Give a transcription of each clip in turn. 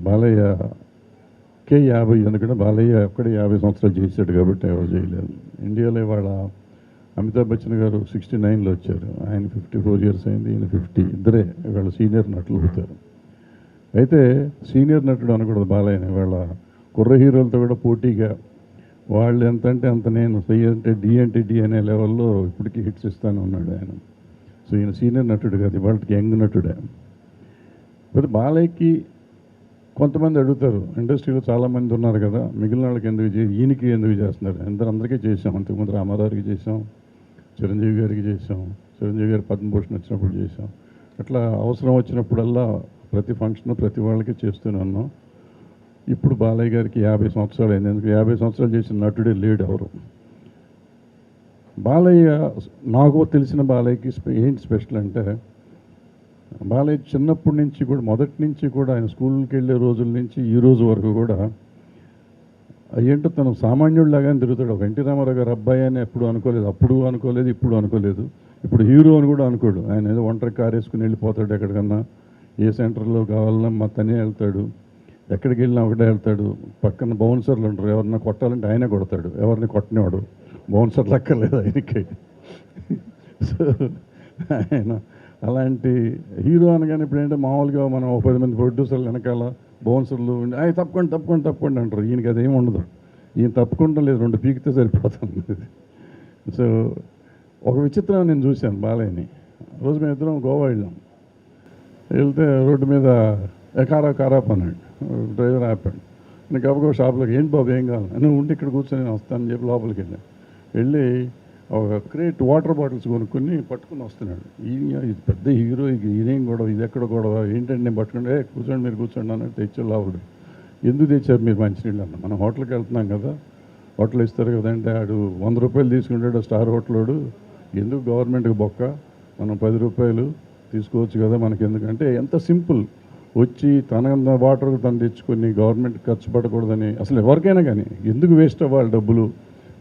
బాలయ్యకే 50, ఎందుకంటే బాలయ్య ఒక్కడే 50 సంవత్సరాలు చేశాడు కాబట్టి ఎవరు చేయలేదు. ఇండియాలో ఇవాళ అమితాబ్ బచ్చన్ గారు 69లో వచ్చారు, ఆయన 54 ఇయర్స్ అయింది, ఈయన 50, ఇద్దరే ఇవాళ సీనియర్ నటులు అవుతారు. అయితే సీనియర్ నటుడు అనకూడదు బాలయ్యని, ఇవాళ కుర్ర హీరోలతో కూడా పోటీగా వాళ్ళు ఎంత అంటే అంత, నేను సి అంటే డి అనే లెవెల్లో ఇప్పటికీ హిట్స్ ఇస్తానే ఉన్నాడు ఆయన. సో ఈయన సీనియర్ నటుడు కాదు, ఇవాళకి యంగ్ నటుడే. అయితే బాలయ్యకి కొంతమంది అడుగుతారు, ఇండస్ట్రీలో చాలామంది ఉన్నారు కదా, మిగిలిన వాళ్ళకి ఎందుకు ఈయనకి ఎందుకు చేస్తున్నారు? అందరికీ చేసాం, అంతకుముందు రామారావుకి చేసాం, చిరంజీవి గారికి చేసాం, చిరంజీవి గారి పద్మభూషణ్ వచ్చినప్పుడు చేసాం, అట్లా అవసరం వచ్చినప్పుడల్లా ప్రతి ఫంక్షన్ ప్రతి వాళ్ళకి చేస్తూనే ఉన్నాం. ఇప్పుడు బాలయ్య గారికి 50 సంవత్సరాలు అయింది, ఎందుకు 50 సంవత్సరాలు చేసిన నటుడే లేడు ఎవరు. బాలయ్య, నాకు తెలిసిన బాలయ్యకి ఏంటి స్పెషల్ అంటే, బాలయ్య చిన్నప్పటి నుంచి కూడా, మొదటి నుంచి కూడా, ఆయన స్కూల్కి వెళ్ళే రోజుల నుంచి ఈ రోజు వరకు కూడా ఏంటో తను సామాన్యుడిలాగానే తిరుగుతాడు. ఒక ఎన్టీ రామారావు గారు అబ్బాయి అని ఎప్పుడు అనుకోలేదు, అప్పుడు అనుకోలేదు, ఇప్పుడు అనుకోలేదు, ఇప్పుడు హీరో అని కూడా అనుకోడు. ఆయన ఏదో ఒంటరి కారు వేసుకుని వెళ్ళిపోతాడు ఎక్కడికన్నా, ఏ సెంటర్లో కావాలన్నా మా తనే వెళ్తాడు, ఎక్కడికి వెళ్ళినా ఒకటే వెళ్తాడు. పక్కన బౌన్సర్లు ఉంటారు, ఎవరన్నా కొట్టాలంటే ఆయనే కొడతాడు, ఎవరిని కొట్టనివాడు, బౌన్సర్లు అక్కర్లేదు ఆయనకి. సో ఆయన అలాంటి హీరో అనగానే ఇప్పుడు ఏంటంటే మామూలుగా మనం 10 మంది ప్రొడ్యూసర్లు వెనకాల బౌన్సర్లు అవి తప్పకుండా తప్పకుండా తప్పకుండా అంటారు, ఈయనకి అదేమి ఉండదు. ఈయన తప్పకుండా లేదు, 2 పీకితే సరిపోతుంది. సో ఒక విచిత్రం నేను చూశాను బాలయ్యని. రోజు మేము ఇద్దరం గోవా వెళ్ళాం, వెళ్తే రోడ్డు మీద కారాప్ అన్నాడు, డ్రైవర్ ఆపాడు. నేను గబగబా షాప్లోకి, ఏంటి బాబు ఏం కావాలి, నువ్వు ఉండి ఇక్కడ కూర్చొని నేను వస్తానని చెప్పి లోపలికి వెళ్ళి ఒక క్రేట్ వాటర్ బాటిల్స్ కొనుక్కొని పట్టుకుని వస్తున్నాడు. ఇది పెద్ద హీరో, ఈయనేం గొడవ, ఇది ఎక్కడ గొడవ ఏంటంటే, నేను పట్టుకుంటే కూర్చోండి మీరు కూర్చోండి అన్నట్టు తెచ్చాడు లోపలికి. ఎందుకు తెచ్చారు మీరు మంచినీళ్ళు అన్న, మనం హోటల్కి వెళ్తున్నాం కదా, హోటల్ ఇస్తారు కదంటే, ఆడు 100 రూపాయలు తీసుకుంటాడు స్టార్ హోటలోడు, ఎందుకు గవర్నమెంట్కి బొక్క, మనం 10 రూపాయలు తీసుకోవచ్చు కదా మనకి, ఎందుకంటే ఎంత సింపుల్. వచ్చి తన వాటర్ తను తెచ్చుకొని గవర్నమెంట్ ఖర్చు పడకూడదని, అసలు ఎవరికైనా కానీ ఎందుకు వేస్ట్ అవ్వాలి డబ్బులు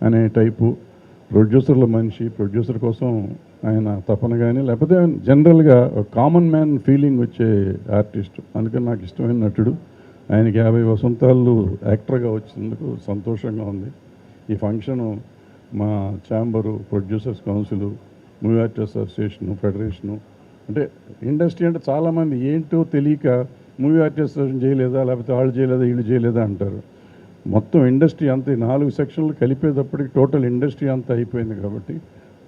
అనే టైపు ప్రొడ్యూసర్ల మనిషి. ప్రొడ్యూసర్ కోసం ఆయన తపన కానీ, లేకపోతే జనరల్గా కామన్ మ్యాన్ ఫీలింగ్ వచ్చే ఆర్టిస్ట్. అందుకని నాకు ఇష్టమైన నటుడు. ఆయనకి 50 వసంతాలు యాక్టర్గా వచ్చినందుకు సంతోషంగా ఉంది. ఈ ఫంక్షను మా chamber, producers council, movie artist association, federation, అంటే ఇండస్ట్రీ అంటే చాలామంది ఏంటో తెలియక మూవీ ఆర్టిస్ట్ అసోసియేషన్ చేయలేదా, లేకపోతే వాళ్ళు చేయలేదా, వీళ్ళు చేయలేదా అంటారు. మొత్తం ఇండస్ట్రీ అంతా 4 సెక్షన్లు కలిపేటప్పటికి టోటల్ ఇండస్ట్రీ అంతా అయిపోయింది కాబట్టి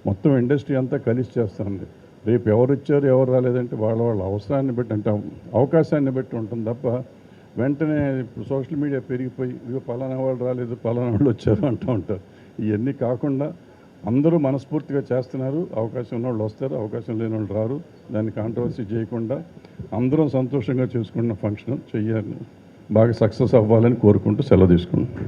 మొత్తం ఇండస్ట్రీ అంతా కలిసి చేస్తుంది. రేపు ఎవరు వచ్చారు ఎవరు రాలేదంటే వాళ్ళ అవసరాన్ని బట్టి, అంటే అవకాశాన్ని బట్టి ఉంటుంది తప్ప, వెంటనే ఇప్పుడు సోషల్ మీడియా పెరిగిపోయి ఇదిగో పలానా వాళ్ళు రాలేదు, పలానా వాళ్ళు వచ్చారు అంటూ ఉంటారు. ఇవన్నీ కాకుండా అందరూ మనస్ఫూర్తిగా చేస్తున్నారు. అవకాశం ఉన్న వాళ్ళు వస్తారు, అవకాశం లేని వాళ్ళు రారు. దాన్ని కాంట్రవర్సీ చేయకుండా అందరం సంతోషంగా చేసుకున్న ఫంక్షన్ చెయ్యాలి, బాగా సక్సెస్ అవ్వాలని కోరుకుంటూ సెలవు తీసుకున్నాం.